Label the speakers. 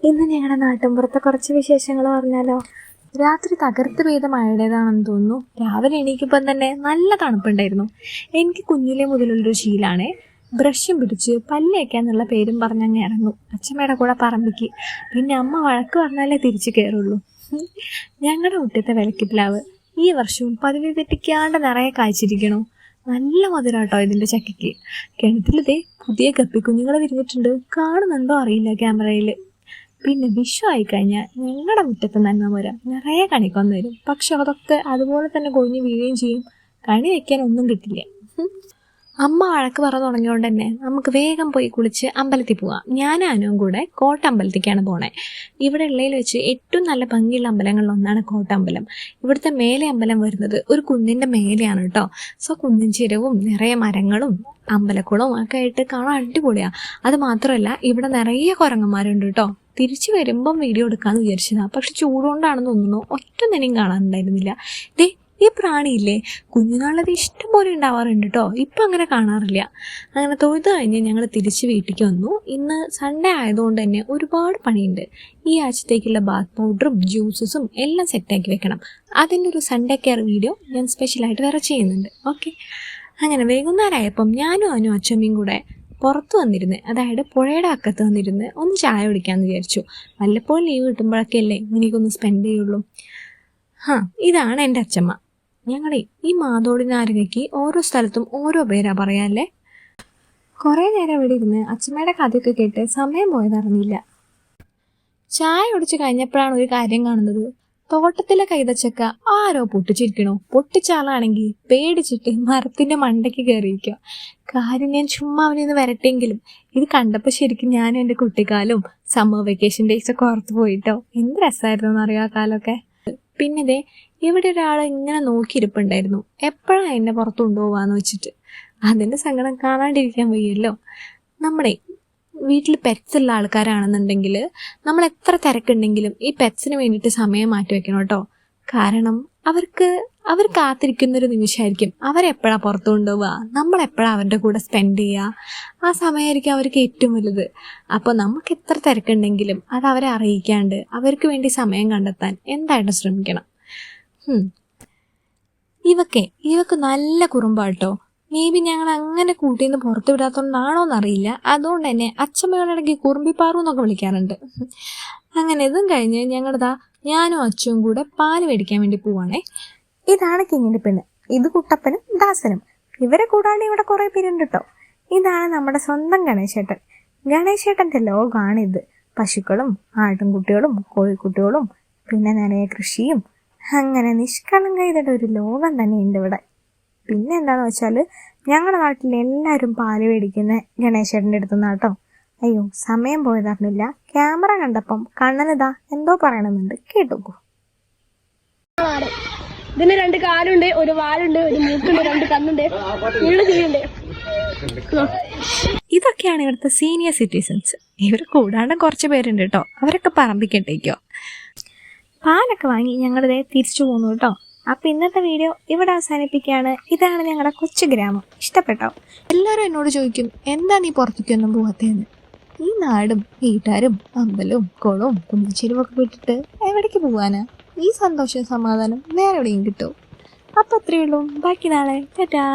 Speaker 1: ഇന്ന് ഞങ്ങളുടെ നാട്ടിൻപുറത്തെ കുറച്ച് വിശേഷങ്ങൾ പറഞ്ഞാലോ. രാത്രി തകർത്ത് പെയ്ത മഴയുടേതാണെന്ന് തോന്നുന്നു. രാവിലെ എണീക്കുമ്പം തന്നെ നല്ല തണുപ്പുണ്ടായിരുന്നു. എനിക്ക് കുഞ്ഞിലെ മുതലുള്ളൊരു ശീലമാണ് ബ്രഷും പിടിച്ച് പല്ലേക്കാന്നുള്ള പേരും പറഞ്ഞങ്ങ് ഇറങ്ങും അച്ഛമ്മയുടെ കൂടെ പറമ്പിക്ക്. പിന്നെ അമ്മ വഴക്ക് പറഞ്ഞാലേ തിരിച്ചു കയറുള്ളൂ. ഞങ്ങളുടെ മുറ്റത്തെ വിലക്കിപ്ലാവ് ഈ വർഷവും പതിവ് തെറ്റിക്കാണ്ട് നിറയെ കായ്ച്ചിരിക്കണു. നല്ല മധുരാട്ടോ ഇതിൻ്റെ ചക്കയ്ക്ക്. കിണറ്റിലിതേ പുതിയ കപ്പിക്കുഞ്ഞുങ്ങൾ വിരിഞ്ഞിട്ടുണ്ട്. കാണുന്നുണ്ടോ അറിയില്ല ക്യാമറയിൽ. പിന്നെ വിഷു ആയിക്കഴിഞ്ഞാൽ ഞങ്ങളുടെ മുറ്റത്ത് നന്മമരം നിറയെ കണിക്കൊന്നു വരും. പക്ഷെ അതൊക്കെ അതുപോലെ തന്നെ കൊഴിഞ്ഞ് വീഴുകയും ചെയ്യും. കണി വയ്ക്കാൻ ഒന്നും കിട്ടില്ല. അമ്മ വഴക്ക് പറഞ്ഞു തുടങ്ങിയോണ്ട് തന്നെ നമുക്ക് വേഗം പോയി കുളിച്ച് അമ്പലത്തിൽ പോവാം. ഞാനും കൂടെ കോട്ടമ്പലത്തേക്കാണ് പോണേ. ഇവിടെ ഉള്ളതിൽ വെച്ച് ഏറ്റവും നല്ല ഭംഗിയുള്ള അമ്പലങ്ങളിലൊന്നാണ് കോട്ടമ്പലം. ഇവിടുത്തെ മേലെ അമ്പലം വരുന്നത് ഒരു കുന്നിൻ്റെ മേലെയാണ് കേട്ടോ. സോ കുന്നിൻ ചെരുവും നിറയെ മരങ്ങളും അമ്പലക്കുളവും ഒക്കെ ആയിട്ട് കാണാൻ അടിപൊളിയാണ്. അത് മാത്രമല്ല ഇവിടെ നിറയെ കുരങ്ങന്മാരുണ്ട് കേട്ടോ. തിരിച്ചു വരുമ്പം വീഡിയോ എടുക്കാമെന്ന് വിചാരിച്ചതാണ്. പക്ഷെ ചൂടുകൊണ്ടാണെന്ന് തോന്നുന്നു ഒറ്റ നേരം കാണാനുണ്ടായിരുന്നില്ല. ഈ പ്രാണിയില്ലേ കുഞ്ഞുനാളത് ഇഷ്ടം പോലെ ഉണ്ടാവാറുണ്ട് കേട്ടോ. ഇപ്പം അങ്ങനെ കാണാറില്ല. അങ്ങനെ തൊഴുത് കഴിഞ്ഞ് ഞങ്ങൾ തിരിച്ച് വീട്ടിലേക്ക് വന്നു. ഇന്ന് സൺഡേ ആയതുകൊണ്ട് തന്നെ ഒരുപാട് പണിയുണ്ട്. ഈ ആഴ്ചത്തേക്കുള്ള ബാത്ത് പൗഡറും ജ്യൂസസും എല്ലാം സെറ്റാക്കി വെക്കണം. അതിൻ്റെ ഒരു സൺഡേ കെയർ വീഡിയോ ഞാൻ സ്പെഷ്യലായിട്ട് വേറെ ചെയ്യുന്നുണ്ട്. ഓക്കെ. അങ്ങനെ വൈകുന്നേരമായപ്പം ഞാനും അച്ഛമ്മയും കൂടെ പുറത്ത് വന്നിരുന്ന്, അതായത് പുഴയുടെ അക്കത്ത് വന്നിരുന്ന് ഒന്ന് ചായ കുടിക്കാമെന്ന് വിചാരിച്ചു. വല്ലപ്പോഴും ലീവ് കിട്ടുമ്പോഴൊക്കെ അല്ലേ എനിക്കൊന്ന് സ്പെൻഡ് ചെയ്യുള്ളൂ. ഇതാണ് എൻ്റെ അച്ഛമ്മ. ഞങ്ങളെ ഈ മാതോടിനാരങ്ങയ്ക്ക് ഓരോ സ്ഥലത്തും ഓരോ പേരാ പറയാല്ലേ. കുറേ നേരം ഇവിടെ ഇരുന്ന് അച്ഛമ്മയുടെ കഥയൊക്കെ കേട്ട് സമയം പോയതറിഞ്ഞില്ല. ചായ കുടിച്ച് കഴിഞ്ഞപ്പോഴാണ് ഒരു കാര്യം കാണുന്നത്. തോട്ടത്തിലെ കൈതച്ചക്ക ആരോ പൊട്ടിച്ചിരിക്കണോ. പൊട്ടിച്ചാളാണെങ്കിൽ പേടിച്ചിട്ട് മരത്തിന്റെ മണ്ടയ്ക്ക് കയറിയിരിക്കുക. കാര്യം ഞാൻ ചുമ്മാ അവനൊന്ന് വരട്ടെങ്കിലും ഇത് കണ്ടപ്പോൾ ശരിക്കും ഞാനും എൻ്റെ കുട്ടിക്കാലവും സമ്മർ വെക്കേഷൻ ഡേയ്സ് ഒക്കെ ഓർത്ത് പോയിട്ടോ. എന്ത് രസമായിരുന്നു എന്നറിയാം ആ കാലമൊക്കെ. പിന്നെ ഇവിടെ ഒരാൾ ഇങ്ങനെ നോക്കിയിരിപ്പുണ്ടായിരുന്നു. എപ്പോഴാണ് എന്നെ പുറത്ത് കൊണ്ടുപോകാന്ന് വെച്ചിട്ട്. അതിൻ്റെ സങ്കടം കാണാണ്ടിരിക്കാൻ വയ്യല്ലോ. നമ്മുടെ വീട്ടിൽ പെറ്റ്സ് ഉള്ള ആൾക്കാരാണെന്നുണ്ടെങ്കിൽ നമ്മൾ എത്ര തിരക്കുണ്ടെങ്കിലും ഈ പെറ്റ്സിന് വേണ്ടിയിട്ട് സമയം മാറ്റി വെക്കണം കേട്ടോ. കാരണം അവർ കാത്തിരിക്കുന്നൊരു നിമിഷമായിരിക്കും. അവരെപ്പോഴാണ് പുറത്തു കൊണ്ടുപോവുക, നമ്മളെപ്പോഴാണ് അവരുടെ കൂടെ സ്പെൻഡ് ചെയ്യുക, ആ സമയമായിരിക്കും അവർക്ക് ഏറ്റവും വലുത്. അപ്പോൾ നമുക്ക് എത്ര തിരക്കുണ്ടെങ്കിലും അത് അവരെ അറിയിക്കാണ്ട് അവർക്ക് വേണ്ടി സമയം കണ്ടെത്താൻ എന്തായിട്ടും ശ്രമിക്കണം. ഇവക്ക് നല്ല കുറുമ്പാട്ടോ. മേ ബി ഞങ്ങൾ അങ്ങനെ കൂട്ടിന്ന് പുറത്തു വിടാത്തോണ്ടാണോ എന്നറിയില്ല. അതുകൊണ്ട് തന്നെ അച്ഛമ്മയോടിടയ്ക്ക് കുറുമ്പിപ്പാറു എന്നൊക്കെ വിളിക്കാറുണ്ട്. അങ്ങനെ ഇതും കഴിഞ്ഞ് ഞാനും അച്ഛനും കൂടെ പാല് മേടിക്കാൻ വേണ്ടി പോവാണേ. ഇതാണ് കിങ്ങിൻ്റെ പെണ്ണ്. ഇത് കുട്ടപ്പനും ദാസനും. ഇവരെ കൂടാണ്ട് ഇവിടെ കുറേ പേരുണ്ട് കേട്ടോ. ഇതാണ് നമ്മുടെ സ്വന്തം ഗണേശേട്ടൻ. ഗണേശേട്ടൻ്റെ ലോകമാണിത്. പശുക്കളും ആട്ടിൻകുട്ടികളും കോഴിക്കുട്ടികളും പിന്നെ നിറയെ കൃഷിയും അങ്ങനെ നിഷ്കളങ്ക ചെയ്തിട്ട് ഒരു ലോകം തന്നെയുണ്ട് ഇവിടെ. പിന്നെ എന്താണെന്ന് വെച്ചാൽ ഞങ്ങളുടെ നാട്ടിൽ എല്ലാവരും പാല് മേടിക്കുന്ന ഗണേശേട്ടൻ്റെ അടുത്തുനിന്ന് കേട്ടോ. അയ്യോ സമയം പോയതറിഞ്ഞില്ല. ക്യാമറ കണ്ടപ്പം കണ്ണനിതാ എന്തോ പറയണമെന്നുണ്ട്. കേട്ടോക്കൂ.
Speaker 2: ഇതിന് 2 കാലുണ്ട്, ഒരു വാലുണ്ട്, ഒരു മൂക്കുണ്ട്, 2 കണ്ണുണ്ട്, ചെവിയുണ്ട്.
Speaker 1: ഇതൊക്കെയാണ് ഇവിടുത്തെ സീനിയർ സിറ്റിസൺസ്. ഇവർ കൂടാണ്ട് കുറച്ച് പേരുണ്ട് കേട്ടോ. അവരൊക്കെ പറമ്പിക്കട്ടേക്കോ. പാലൊക്കെ വാങ്ങി ഞങ്ങളിതേ തിരിച്ചു പോന്നു കേട്ടോ. അപ്പം ഇന്നത്തെ വീഡിയോ ഇവിടെ അവസാനിപ്പിക്കുകയാണ്. ഇതാണ് ഞങ്ങളുടെ കൊച്ചു ഗ്രാമം. ഇഷ്ടപ്പെട്ടോ? എല്ലാവരും എന്നോട് ചോദിക്കും എന്താ നീ പുറത്തേക്കൊന്നും പോകാത്തതെന്ന്. ഈ നാടും വീട്ടുകാരും അമ്പലവും കുളവും കുന്നിച്ചെരുവൊക്കെ വിട്ടിട്ട് എവിടേക്ക് പോകാനാ? ഈ സന്തോഷം സമാധാനം വേറെ എവിടെയും കിട്ടും. അപ്പം അത്രയേ ഉള്ളൂ. ബാക്കി നാളെ ടാറ്റാ.